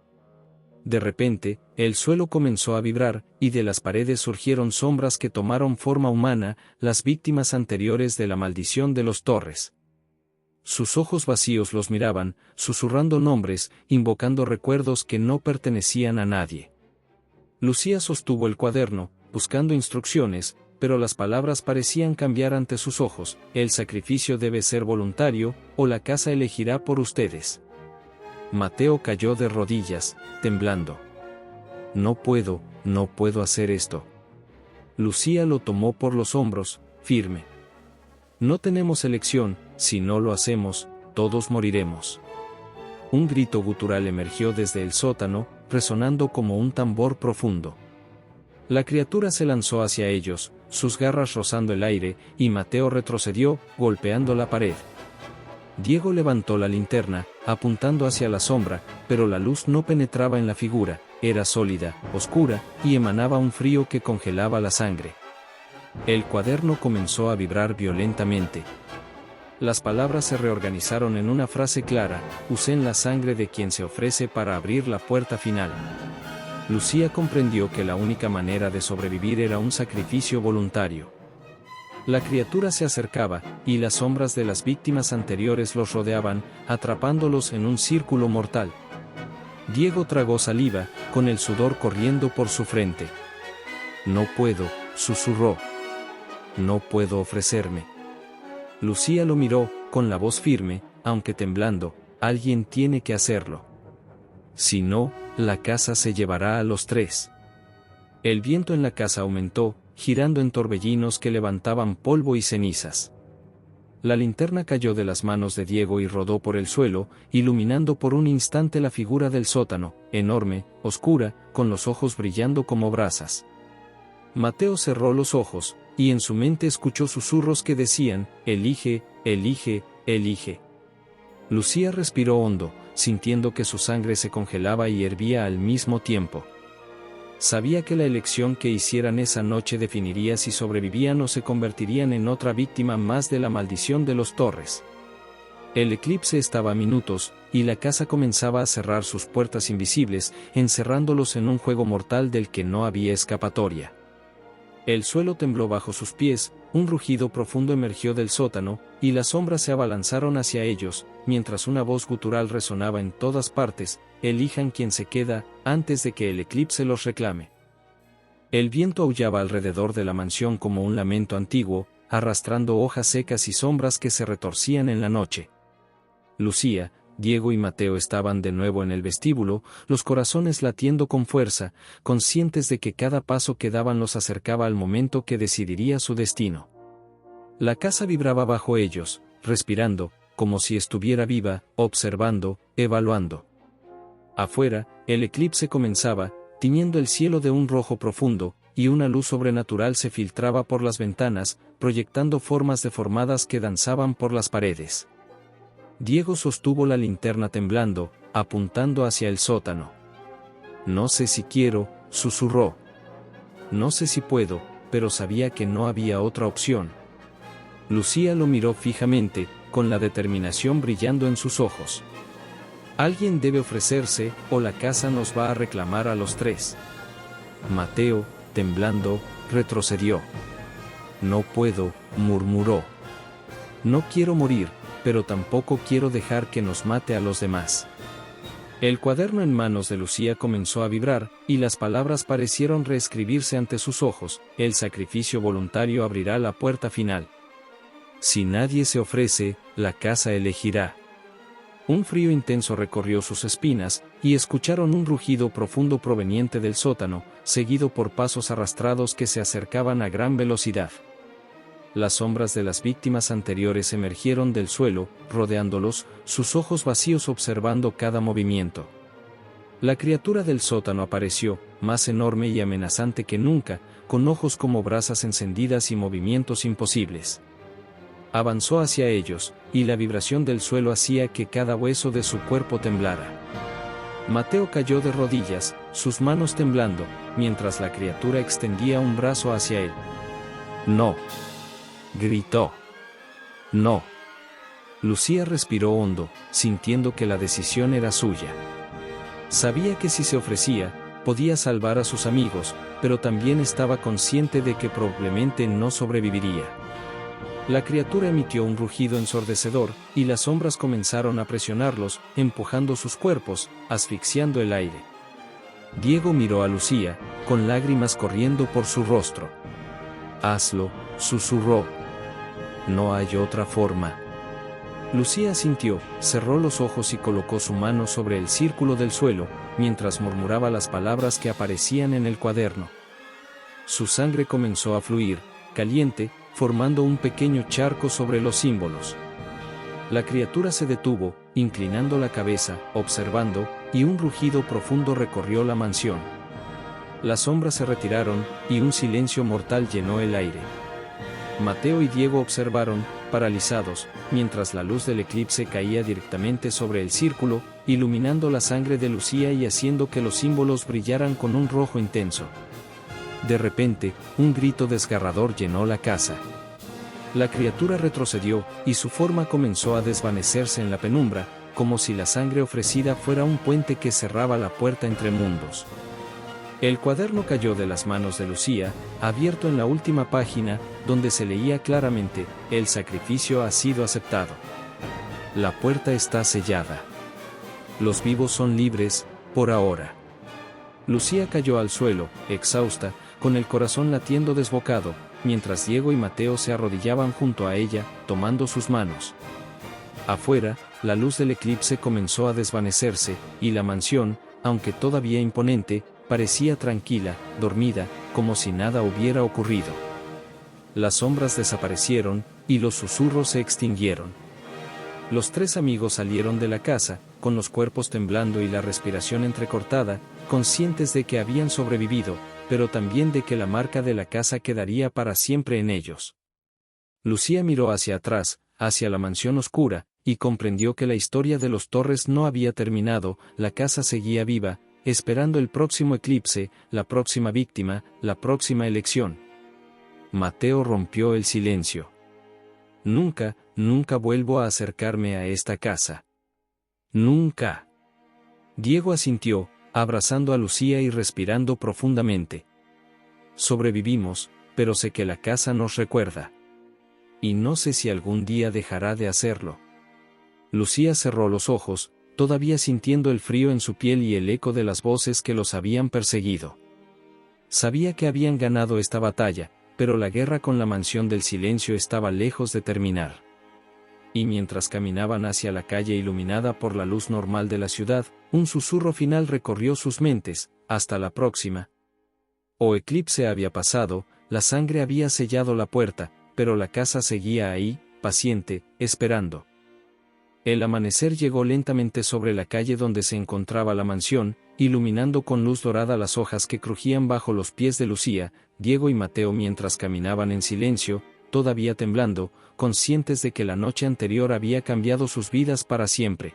De repente, el suelo comenzó a vibrar, y de las paredes surgieron sombras que tomaron forma humana, las víctimas anteriores de la maldición de los Torres. Sus ojos vacíos los miraban, susurrando nombres, invocando recuerdos que no pertenecían a nadie. Lucía sostuvo el cuaderno, buscando instrucciones, pero las palabras parecían cambiar ante sus ojos: «El sacrificio debe ser voluntario, o la casa elegirá por ustedes». Mateo cayó de rodillas, temblando. No puedo hacer esto». Lucía lo tomó por los hombros, firme. «No tenemos elección, si no lo hacemos, todos moriremos». Un grito gutural emergió desde el sótano, resonando como un tambor profundo. La criatura se lanzó hacia ellos, sus garras rozando el aire, y Mateo retrocedió, golpeando la pared. Diego levantó la linterna, apuntando hacia la sombra, pero la luz no penetraba en la figura, era sólida, oscura, y emanaba un frío que congelaba la sangre. El cuaderno comenzó a vibrar violentamente. Las palabras se reorganizaron en una frase clara: «Usen la sangre de quien se ofrece para abrir la puerta final». Lucía comprendió que la única manera de sobrevivir era un sacrificio voluntario. La criatura se acercaba, y las sombras de las víctimas anteriores los rodeaban, atrapándolos en un círculo mortal. Diego tragó saliva, con el sudor corriendo por su frente. «No puedo», susurró. «No puedo ofrecerme». Lucía lo miró, con la voz firme, aunque temblando: «Alguien tiene que hacerlo. Si no, la casa se llevará a los tres». El viento en la casa aumentó, girando en torbellinos que levantaban polvo y cenizas. La linterna cayó de las manos de Diego y rodó por el suelo, iluminando por un instante la figura del sótano, enorme, oscura, con los ojos brillando como brasas. Mateo cerró los ojos, y en su mente escuchó susurros que decían: «Elige, elige, elige». Lucía respiró hondo, sintiendo que su sangre se congelaba y hervía al mismo tiempo. Sabía que la elección que hicieran esa noche definiría si sobrevivían o se convertirían en otra víctima más de la maldición de los Torres. El eclipse estaba a minutos, y la casa comenzaba a cerrar sus puertas invisibles, encerrándolos en un juego mortal del que no había escapatoria. El suelo tembló bajo sus pies, un rugido profundo emergió del sótano, y las sombras se abalanzaron hacia ellos, mientras una voz gutural resonaba en todas partes: «Elijan quién se queda, antes de que el eclipse los reclame». El viento aullaba alrededor de la mansión como un lamento antiguo, arrastrando hojas secas y sombras que se retorcían en la noche. Lucía, Diego y Mateo estaban de nuevo en el vestíbulo, los corazones latiendo con fuerza, conscientes de que cada paso que daban los acercaba al momento que decidiría su destino. La casa vibraba bajo ellos, respirando, como si estuviera viva, observando, evaluando. Afuera, el eclipse comenzaba, tiñendo el cielo de un rojo profundo, y una luz sobrenatural se filtraba por las ventanas, proyectando formas deformadas que danzaban por las paredes. Diego sostuvo la linterna temblando, apuntando hacia el sótano. «No sé si quiero», susurró. «No sé si puedo», pero sabía que no había otra opción. Lucía lo miró fijamente, con la determinación brillando en sus ojos. «Alguien debe ofrecerse, o la casa nos va a reclamar a los tres». Mateo, temblando, retrocedió. «No puedo», murmuró. «No quiero morir, pero tampoco quiero dejar que nos mate a los demás». El cuaderno en manos de Lucía comenzó a vibrar, y las palabras parecieron reescribirse ante sus ojos: «El sacrificio voluntario abrirá la puerta final. Si nadie se ofrece, la casa elegirá». Un frío intenso recorrió sus espinas, y escucharon un rugido profundo proveniente del sótano, seguido por pasos arrastrados que se acercaban a gran velocidad. Las sombras de las víctimas anteriores emergieron del suelo, rodeándolos, sus ojos vacíos observando cada movimiento. La criatura del sótano apareció, más enorme y amenazante que nunca, con ojos como brasas encendidas y movimientos imposibles. Avanzó hacia ellos, y la vibración del suelo hacía que cada hueso de su cuerpo temblara. Mateo cayó de rodillas, sus manos temblando, mientras la criatura extendía un brazo hacia él. «No», gritó. «No». Lucía respiró hondo, sintiendo que la decisión era suya. Sabía que si se ofrecía, podía salvar a sus amigos, pero también estaba consciente de que probablemente no sobreviviría. La criatura emitió un rugido ensordecedor, y las sombras comenzaron a presionarlos, empujando sus cuerpos, asfixiando el aire. Diego miró a Lucía, con lágrimas corriendo por su rostro. «Hazlo», susurró. «No hay otra forma». Lucía asintió, cerró los ojos y colocó su mano sobre el círculo del suelo, mientras murmuraba las palabras que aparecían en el cuaderno. Su sangre comenzó a fluir, caliente, formando un pequeño charco sobre los símbolos. La criatura se detuvo, inclinando la cabeza, observando, y un rugido profundo recorrió la mansión. Las sombras se retiraron, y un silencio mortal llenó el aire. Mateo y Diego observaron, paralizados, mientras la luz del eclipse caía directamente sobre el círculo, iluminando la sangre de Lucía y haciendo que los símbolos brillaran con un rojo intenso. De repente, un grito desgarrador llenó la casa. La criatura retrocedió, y su forma comenzó a desvanecerse en la penumbra, como si la sangre ofrecida fuera un puente que cerraba la puerta entre mundos. El cuaderno cayó de las manos de Lucía, abierto en la última página, donde se leía claramente: «El sacrificio ha sido aceptado. La puerta está sellada. Los vivos son libres, por ahora». Lucía cayó al suelo, exhausta, con el corazón latiendo desbocado, mientras Diego y Mateo se arrodillaban junto a ella, tomando sus manos. Afuera, la luz del eclipse comenzó a desvanecerse, y la mansión, aunque todavía imponente, parecía tranquila, dormida, como si nada hubiera ocurrido. Las sombras desaparecieron, y los susurros se extinguieron. Los tres amigos salieron de la casa, con los cuerpos temblando y la respiración entrecortada, conscientes de que habían sobrevivido, pero también de que la marca de la casa quedaría para siempre en ellos. Lucía miró hacia atrás, hacia la mansión oscura, y comprendió que la historia de los Torres no había terminado. La casa seguía viva, esperando el próximo eclipse, la próxima víctima, la próxima elección. Mateo rompió el silencio. «Nunca, nunca vuelvo a acercarme a esta casa. Nunca». Diego asintió, abrazando a Lucía y respirando profundamente. «Sobrevivimos, pero sé que la casa nos recuerda. Y no sé si algún día dejará de hacerlo». Lucía cerró los ojos, todavía sintiendo el frío en su piel y el eco de las voces que los habían perseguido. Sabía que habían ganado esta batalla, pero la guerra con la mansión del silencio estaba lejos de terminar. Y mientras caminaban hacia la calle iluminada por la luz normal de la ciudad, un susurro final recorrió sus mentes: hasta la próxima. O eclipse había pasado, la sangre había sellado la puerta, pero la casa seguía ahí, paciente, esperando. El amanecer llegó lentamente sobre la calle donde se encontraba la mansión, iluminando con luz dorada las hojas que crujían bajo los pies de Lucía, Diego y Mateo mientras caminaban en silencio, todavía temblando, conscientes de que la noche anterior había cambiado sus vidas para siempre.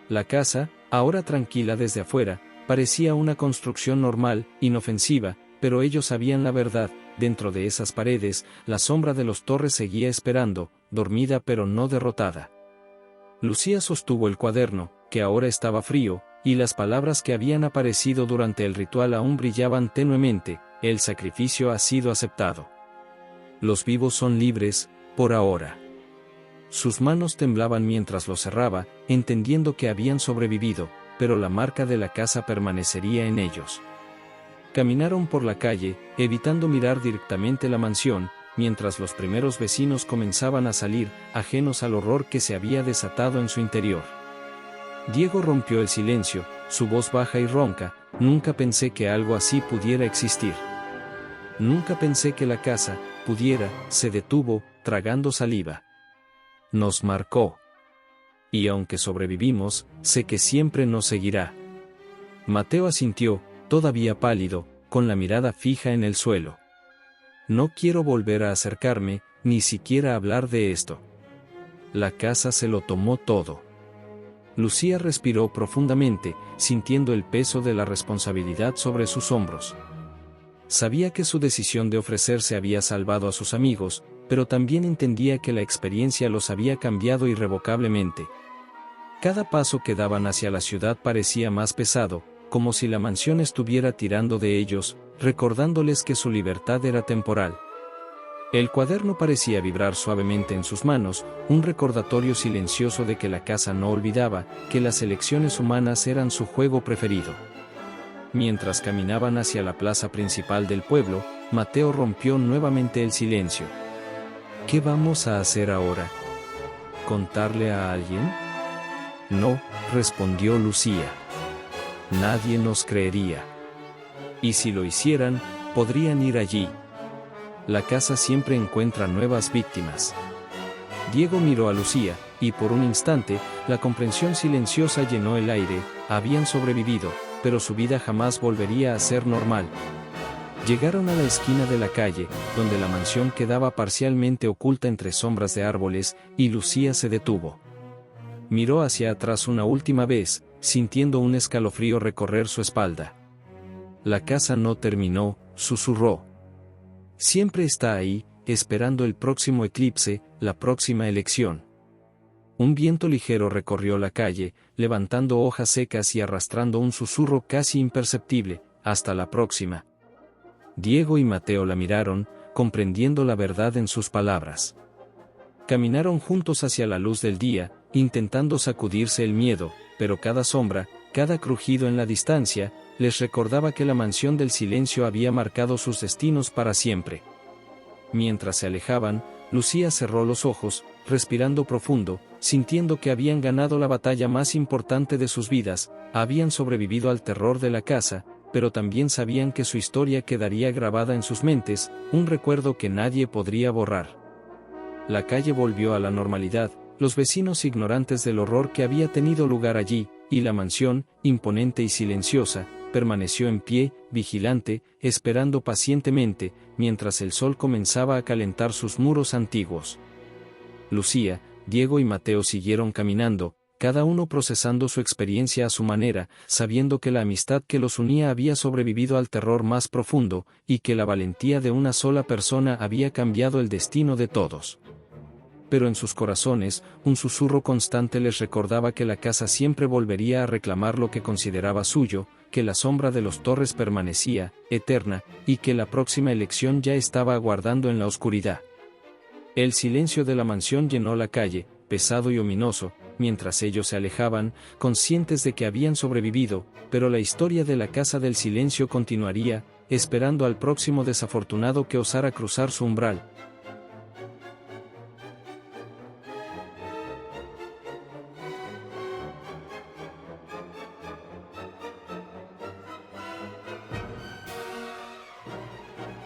La casa, ahora tranquila desde afuera, parecía una construcción normal, inofensiva, pero ellos sabían la verdad: dentro de esas paredes, la sombra de los Torres seguía esperando, dormida pero no derrotada. Lucía sostuvo el cuaderno, que ahora estaba frío, y las palabras que habían aparecido durante el ritual aún brillaban tenuemente: el sacrificio ha sido aceptado. Los vivos son libres, por ahora. Sus manos temblaban mientras lo cerraba, entendiendo que habían sobrevivido, pero la marca de la casa permanecería en ellos. Caminaron por la calle, evitando mirar directamente la mansión, mientras los primeros vecinos comenzaban a salir, ajenos al horror que se había desatado en su interior. Diego rompió el silencio, su voz baja y ronca: nunca pensé que algo así pudiera existir. Nunca pensé que la casa pudiera. Se detuvo, tragando saliva. Nos marcó. Y aunque sobrevivimos, sé que siempre nos seguirá. Mateo asintió, todavía pálido, con la mirada fija en el suelo. No quiero volver a acercarme, ni siquiera hablar de esto. La casa se lo tomó todo. Lucía respiró profundamente, sintiendo el peso de la responsabilidad sobre sus hombros. Sabía que su decisión de ofrecerse había salvado a sus amigos, pero también entendía que la experiencia los había cambiado irrevocablemente. Cada paso que daban hacia la ciudad parecía más pesado, como si la mansión estuviera tirando de ellos, recordándoles que su libertad era temporal. El cuaderno parecía vibrar suavemente en sus manos, un recordatorio silencioso de que la casa no olvidaba, que las elecciones humanas eran su juego preferido. Mientras caminaban hacia la plaza principal del pueblo, Mateo rompió nuevamente el silencio. ¿Qué vamos a hacer ahora? ¿Contarle a alguien? No, respondió Lucía. Nadie nos creería. Y si lo hicieran, podrían ir allí. La casa siempre encuentra nuevas víctimas. Diego miró a Lucía, y por un instante, la comprensión silenciosa llenó el aire: habían sobrevivido, pero su vida jamás volvería a ser normal. Llegaron a la esquina de la calle, donde la mansión quedaba parcialmente oculta entre sombras de árboles, y Lucía se detuvo. Miró hacia atrás una última vez, sintiendo un escalofrío recorrer su espalda. La casa no terminó, susurró. Siempre está ahí, esperando el próximo eclipse, la próxima elección. Un viento ligero recorrió la calle, levantando hojas secas y arrastrando un susurro casi imperceptible: hasta la próxima. Diego y Mateo la miraron, comprendiendo la verdad en sus palabras. Caminaron juntos hacia la luz del día, intentando sacudirse el miedo, pero cada sombra, cada crujido en la distancia, les recordaba que la mansión del silencio había marcado sus destinos para siempre. Mientras se alejaban, Lucía cerró los ojos, respirando profundo, sintiendo que habían ganado la batalla más importante de sus vidas, habían sobrevivido al terror de la casa, pero también sabían que su historia quedaría grabada en sus mentes, un recuerdo que nadie podría borrar. La calle volvió a la normalidad, los vecinos ignorantes del horror que había tenido lugar allí, y la mansión, imponente y silenciosa, permaneció en pie, vigilante, esperando pacientemente, mientras el sol comenzaba a calentar sus muros antiguos. Lucía, Diego y Mateo siguieron caminando, cada uno procesando su experiencia a su manera, sabiendo que la amistad que los unía había sobrevivido al terror más profundo, y que la valentía de una sola persona había cambiado el destino de todos. Pero en sus corazones, un susurro constante les recordaba que la casa siempre volvería a reclamar lo que consideraba suyo, que la sombra de los Torres permanecía, eterna, y que la próxima elección ya estaba aguardando en la oscuridad. El silencio de la mansión llenó la calle, pesado y ominoso, mientras ellos se alejaban, conscientes de que habían sobrevivido, pero la historia de la Casa del Silencio continuaría, esperando al próximo desafortunado que osara cruzar su umbral.